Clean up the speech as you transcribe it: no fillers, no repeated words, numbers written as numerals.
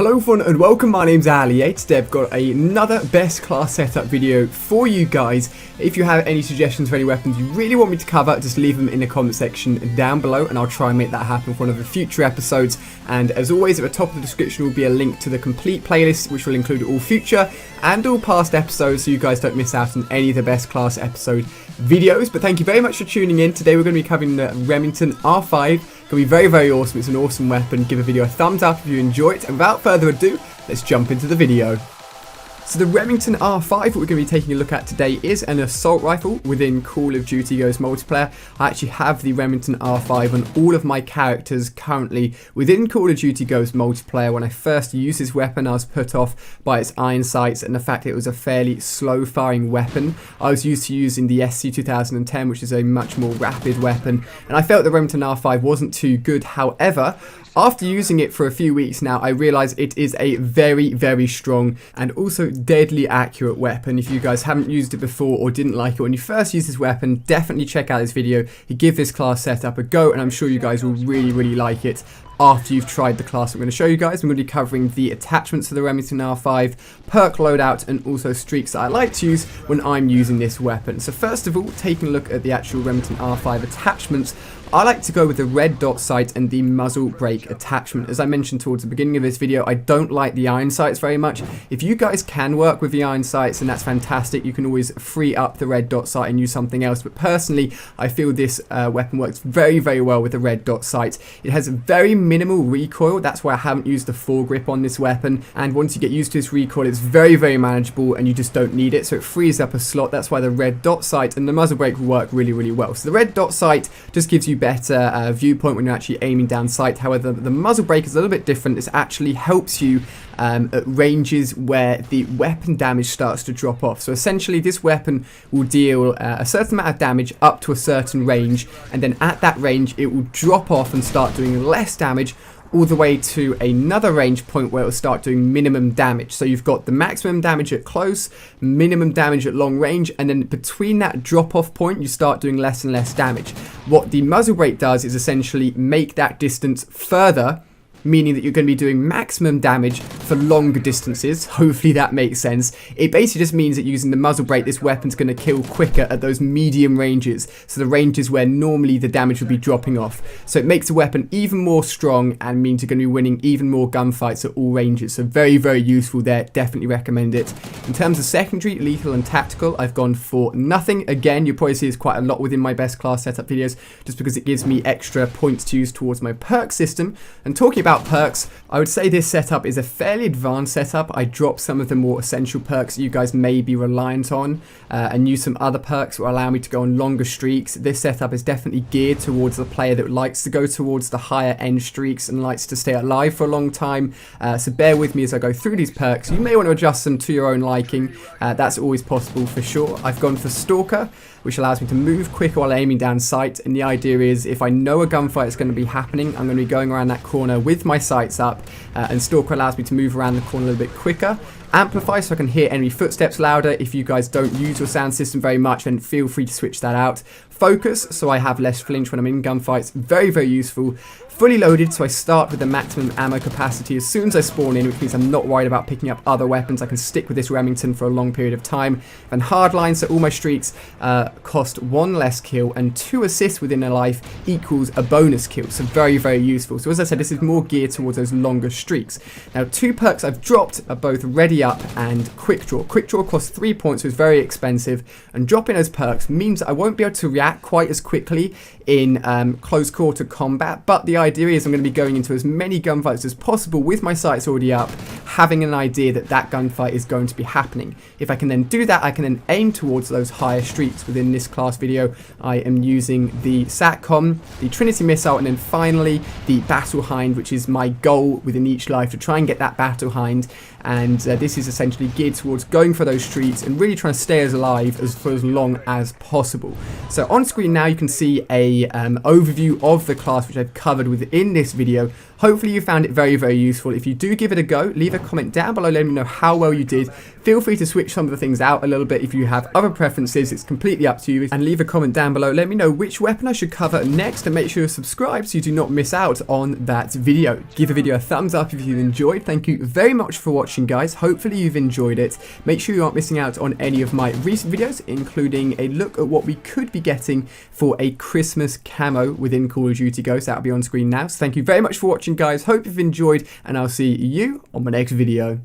Hello everyone and welcome, my name's Ali. Today I've got another best class setup video for you guys. If you have any suggestions for any weapons you really want me to cover, just leave them in the comment section down below and I'll try and make that happen for one of the future episodes. And as always, at the top of the description will be a link to the complete playlist, which will include all future and all past episodes, so you guys don't miss out on any of the best class episode videos. But thank you very much for tuning in. Today we're going to be covering the Remington R5. Going to be very, very awesome. It's an awesome weapon. Give a video a thumbs up if you enjoy it. And without further ado, let's jump into the video. So the Remington R5, what we're going to be taking a look at today, is an assault rifle within Call of Duty Ghosts multiplayer. I actually have the Remington R5 on all of my characters currently within Call of Duty Ghosts multiplayer. When I first used this weapon, I was put off by its iron sights and the fact that it was a fairly slow firing weapon. I was used to using the SC 2010, which is a much more rapid weapon, and I felt the Remington R5 wasn't too good. However, after using it for a few weeks now, I realised it is a very, very strong and also deadly accurate weapon. If you guys haven't used it before or didn't like it when you first used this weapon, definitely check out this video. You give this class setup a go and I'm sure you guys will really, really like it after you've tried the class I'm going to show you guys. I'm going to be covering the attachments to the Remington R5, perk loadout, and also streaks that I like to use when I'm using this weapon. So first of all, taking a look at the actual Remington R5 attachments, I like to go with the red dot sight and the muzzle brake attachment. As I mentioned towards the beginning of this video, I don't like the iron sights very much. If you guys can work with the iron sights, then that's fantastic. You can always free up the red dot sight and use something else. But personally, I feel this weapon works very, very well with the red dot sight. It has a very minimal recoil. That's why I haven't used the foregrip on this weapon. And once you get used to this recoil, it's very, very manageable and you just don't need it. So it frees up a slot. That's why the red dot sight and the muzzle brake will work really, really well. So the red dot sight just gives you better viewpoint when you're actually aiming down sight. However, the muzzle brake is a little bit different. This actually helps you at ranges where the weapon damage starts to drop off. So essentially this weapon will deal a certain amount of damage up to a certain range, and then at that range it will drop off and start doing less damage all the way to another range point where it will start doing minimum damage. So you've got the maximum damage at close, minimum damage at long range, and then between that drop off point you start doing less and less damage. What the muzzle brake does is essentially make that distance further, meaning that you're going to be doing maximum damage for longer distances. Hopefully that makes sense. It basically just means that using the muzzle brake, this weapon's going to kill quicker at those medium ranges, so the ranges where normally the damage would be dropping off. So it makes the weapon even more strong and means you're going to be winning even more gunfights at all ranges. So very, very useful there. Definitely recommend it. In terms of secondary, lethal and tactical, I've gone for nothing. Again, you'll probably see this quite a lot within my best class setup videos, just because it gives me extra points to use towards my perk system. And talking about perks, I would say this setup is a fairly advanced setup. I dropped some of the more essential perks you guys may be reliant on and use some other perks that will allow me to go on longer streaks. This setup is definitely geared towards the player that likes to go towards the higher end streaks and likes to stay alive for a long time. So bear with me as I go through these perks. You may want to adjust them to your own liking. That's always possible for sure. I've gone for Stalker, which allows me to move quicker while aiming down sight, and the idea is if I know a gunfight is going to be happening, I'm going to be going around that corner with my sights up, and Stalker allows me to move around the corner a little bit quicker. Amplify, so I can hear enemy footsteps louder. If you guys don't use your sound system very much, then feel free to switch that out. Focus, so I have less flinch when I'm in gunfights. Very, very useful. Fully loaded, so I start with the maximum ammo capacity as soon as I spawn in, which means I'm not worried about picking up other weapons. I can stick with this Remington for a long period of time. And hardline, so all my streaks cost 1 less kill, and 2 assists within a life equals a bonus kill. So very, very useful. So as I said, this is more geared towards those longer streaks. Now, 2 perks I've dropped are both Ready Up and Quick Draw. Quick Draw costs 3 points, so it's very expensive, and dropping those perks means I won't be able to react quite as quickly in close quarter combat, but the idea is I'm going to be going into as many gunfights as possible with my sights already up, having an idea that that gunfight is going to be happening. If I can then do that, I can then aim towards those higher streaks. Within this class video, I am using the SATCOM, the Trinity Missile, and then finally the Battle Hind, which is my goal within each life, to try and get that Battle Hind. And this this is essentially geared towards going for those streets and really trying to stay as alive for as long as possible. So on screen now you can see a overview of the class which I've covered within this video. Hopefully you found it very, very useful. If you do give it a go, leave a comment down below, let me know how well you did. Feel free to switch some of the things out a little bit if you have other preferences. It's completely up to you. And leave a comment down below, let me know which weapon I should cover next, and make sure you're subscribed so you do not miss out on that video. Give the video a thumbs up if you enjoyed. Thank you very much for watching, guys. Hopefully you've enjoyed it. Make sure you aren't missing out on any of my recent videos, including a look at what we could be getting for a Christmas camo within Call of Duty Ghosts. That'll be on screen now. So thank you very much for watching, guys. Hope you've enjoyed, and I'll see you on my next video.